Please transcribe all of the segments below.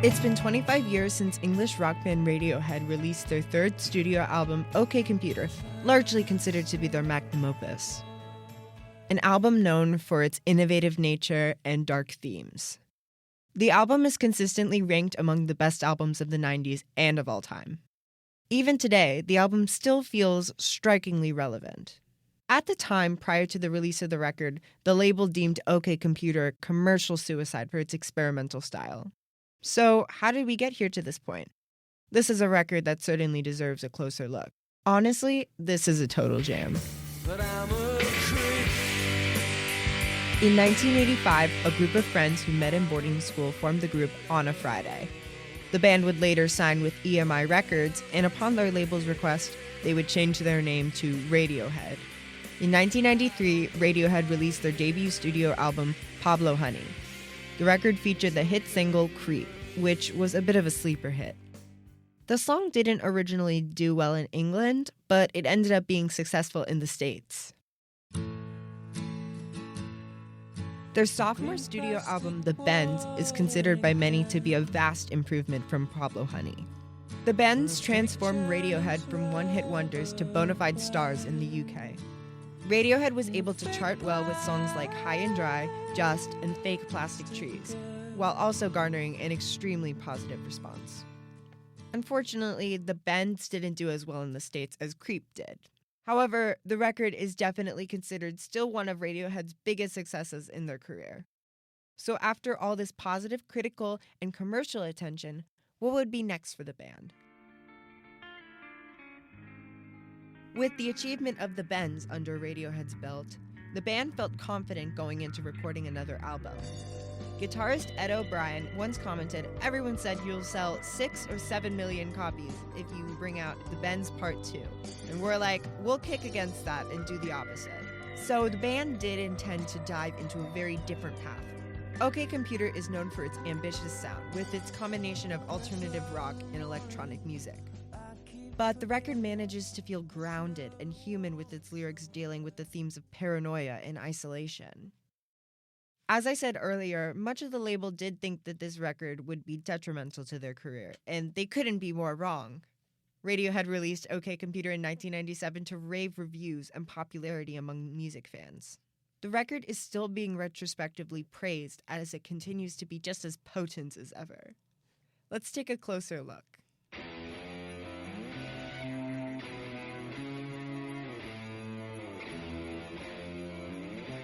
It's been 25 years since English rock band Radiohead released their third studio album, OK Computer, largely considered to be their magnum opus. An album known for its innovative nature and dark themes. The album is consistently ranked among the best albums of the 90s and of all time. Even today, the album still feels strikingly relevant. At the time, prior to the release of the record, the label deemed OK Computer commercial suicide for its experimental style. So, how did we get here to this point? This is a record that certainly deserves a closer look. Honestly, this is a total jam. But I'm a creep. In 1985, a group of friends who met in boarding school formed the group On a Friday. The band would later sign with EMI Records, and upon their label's request, they would change their name to Radiohead. In 1993, Radiohead released their debut studio album, Pablo Honey. The record featured the hit single Creep, which was a bit of a sleeper hit. The song didn't originally do well in England, but it ended up being successful in the States. Their sophomore studio album, The Bends, is considered by many to be a vast improvement from Pablo Honey. The Bends transformed Radiohead from one-hit wonders to bona fide stars in the UK. Radiohead was able to chart well with songs like High and Dry, Just, and Fake Plastic Trees, while also garnering an extremely positive response. Unfortunately, The Bends didn't do as well in the States as Creep did. However, the record is definitely considered still one of Radiohead's biggest successes in their career. So after all this positive critical and commercial attention, what would be next for the band? With the achievement of The Bends under Radiohead's belt, the band felt confident going into recording another album. Guitarist Ed O'Brien once commented, "Everyone said you'll sell 6 or 7 million copies if you bring out The Bends Part 2. And we're like, we'll kick against that and do the opposite. So the band did intend to dive into a very different path. OK Computer is known for its ambitious sound, with its combination of alternative rock and electronic music. But the record manages to feel grounded and human with its lyrics dealing with the themes of paranoia and isolation. As I said earlier, much of the label did think that this record would be detrimental to their career, and they couldn't be more wrong. Radiohead released OK Computer in 1997 to rave reviews and popularity among music fans. The record is still being retrospectively praised as it continues to be just as potent as ever. Let's take a closer look.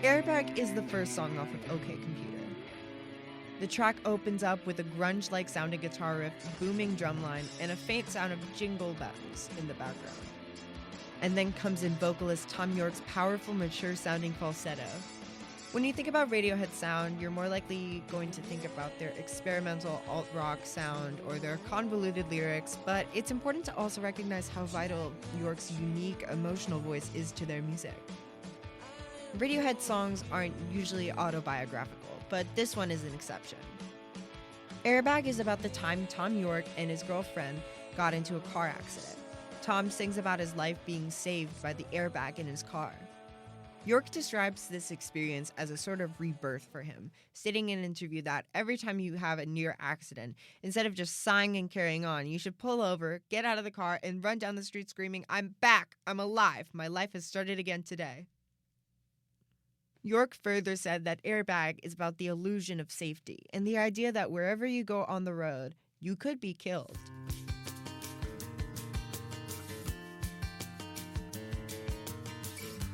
Airbag is the first song off of OK Computer. The track opens up with a grunge-like sounding guitar riff, booming drumline, and a faint sound of jingle bells in the background. And then comes in vocalist Thom Yorke's powerful, mature-sounding falsetto. When you think about Radiohead's sound, you're more likely going to think about their experimental alt-rock sound or their convoluted lyrics, but it's important to also recognize how vital Yorke's unique, emotional voice is to their music. Radiohead songs aren't usually autobiographical, but this one is an exception. Airbag is about the time Thom Yorke and his girlfriend got into a car accident. Thom sings about his life being saved by the airbag in his car. Yorke describes this experience as a sort of rebirth for him, stating in an interview that every time you have a near accident, instead of just sighing and carrying on, you should pull over, get out of the car, and run down the street screaming, "I'm back! I'm alive! My life has started again today." Yorke further said that Airbag is about the illusion of safety and the idea that wherever you go on the road, you could be killed.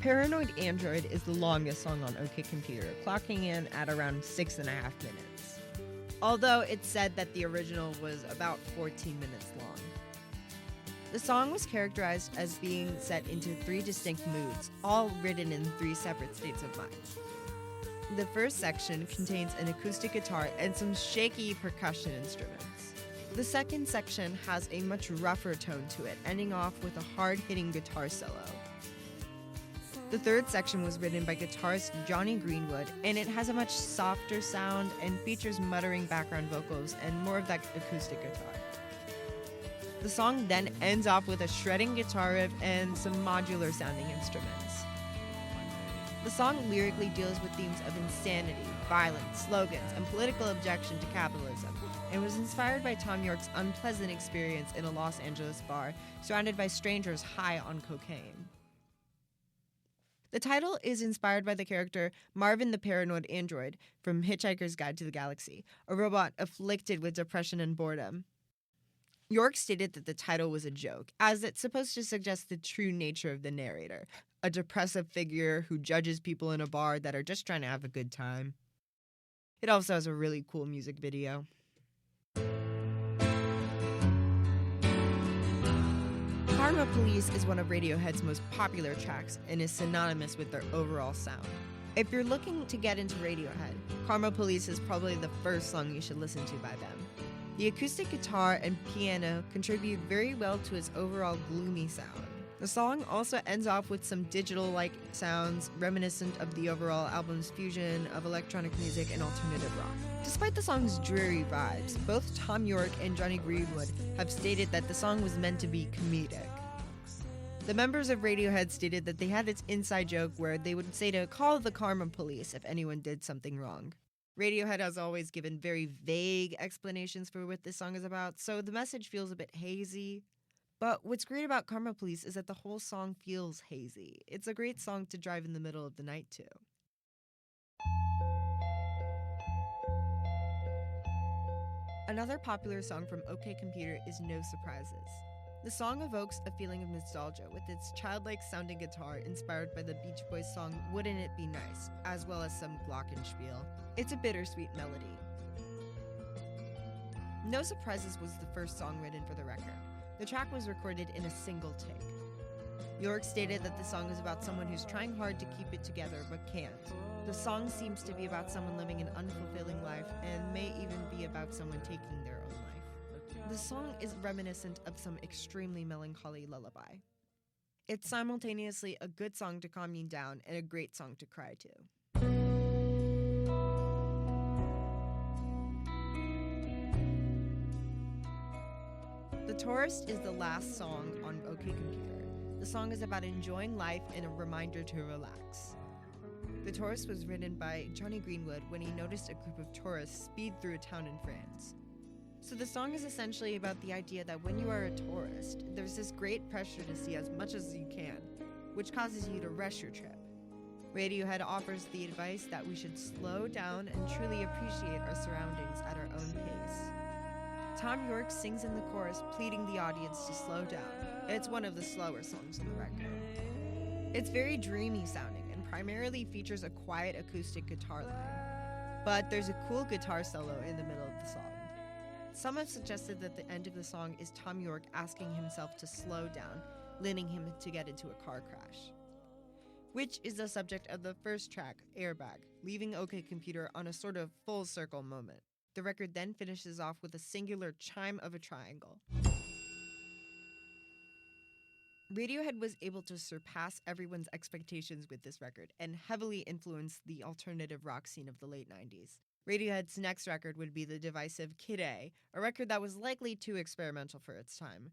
Paranoid Android is the longest song on OK Computer, clocking in at around 6.5 minutes. Although it's said that the original was about 14 minutes long. The song was characterized as being set into 3 distinct moods, all written in 3 separate states of mind. The first section contains an acoustic guitar and some shaky percussion instruments. The second section has a much rougher tone to it, ending off with a hard-hitting guitar solo. The third section was written by guitarist Johnny Greenwood, and it has a much softer sound and features muttering background vocals and more of that acoustic guitar. The song then ends off with a shredding guitar riff and some modular sounding instruments. The song lyrically deals with themes of insanity, violence, slogans, and political objection to capitalism, and was inspired by Tom York's unpleasant experience in a Los Angeles bar, surrounded by strangers high on cocaine. The title is inspired by the character Marvin the Paranoid Android from Hitchhiker's Guide to the Galaxy, a robot afflicted with depression and boredom. York stated that the title was a joke, as it's supposed to suggest the true nature of the narrator, a depressive figure who judges people in a bar that are just trying to have a good time. It also has a really cool music video. Karma Police is one of Radiohead's most popular tracks and is synonymous with their overall sound. If you're looking to get into Radiohead, Karma Police is probably the first song you should listen to by them. The acoustic guitar and piano contribute very well to its overall gloomy sound. The song also ends off with some digital-like sounds reminiscent of the overall album's fusion of electronic music and alternative rock. Despite the song's dreary vibes, both Tom York and Johnny Greenwood have stated that the song was meant to be comedic. The members of Radiohead stated that they had this inside joke where they would say to call the Karma Police if anyone did something wrong. Radiohead has always given very vague explanations for what this song is about, so the message feels a bit hazy. But what's great about Karma Police is that the whole song feels hazy. It's a great song to drive in the middle of the night to. Another popular song from OK Computer is No Surprises. The song evokes a feeling of nostalgia with its childlike sounding guitar inspired by the Beach Boys song Wouldn't It Be Nice, as well as some glockenspiel. It's a bittersweet melody. No Surprises was the first song written for the record. The track was recorded in a single take. York stated that the song is about someone who's trying hard to keep it together but can't. The song seems to be about someone living an unfulfilling life and may even be about someone taking their own life. The song is reminiscent of some extremely melancholy lullaby. It's simultaneously a good song to calm you down and a great song to cry to. The Tourist is the last song on OK Computer. The song is about enjoying life and a reminder to relax. The Tourist was written by Johnny Greenwood when he noticed a group of tourists speed through a town in France. So the song is essentially about the idea that when you are a tourist, there's this great pressure to see as much as you can, which causes you to rush your trip. Radiohead offers the advice that we should slow down and truly appreciate our surroundings at our own pace. Tom York sings in the chorus, pleading the audience to slow down. It's one of the slower songs on the record. It's very dreamy sounding and primarily features a quiet acoustic guitar line. But there's a cool guitar solo in the middle of the song. Some have suggested that the end of the song is Tom York asking himself to slow down, leading him to get into a car crash. Which is the subject of the first track, Airbag, leaving OK Computer on a sort of full circle moment. The record then finishes off with a singular chime of a triangle. Radiohead was able to surpass everyone's expectations with this record and heavily influenced the alternative rock scene of the late 90s. Radiohead's next record would be the divisive Kid A record that was likely too experimental for its time.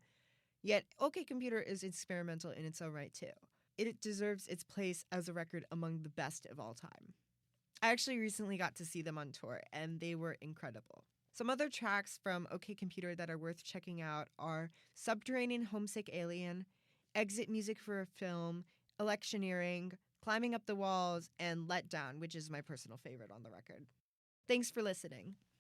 Yet, OK Computer is experimental in its own right too. It deserves its place as a record among the best of all time. I actually recently got to see them on tour, and they were incredible. Some other tracks from OK Computer that are worth checking out are Subterranean Homesick Alien, Exit Music for a Film, Electioneering, Climbing Up the Walls, and Let Down, which is my personal favorite on the record. Thanks for listening.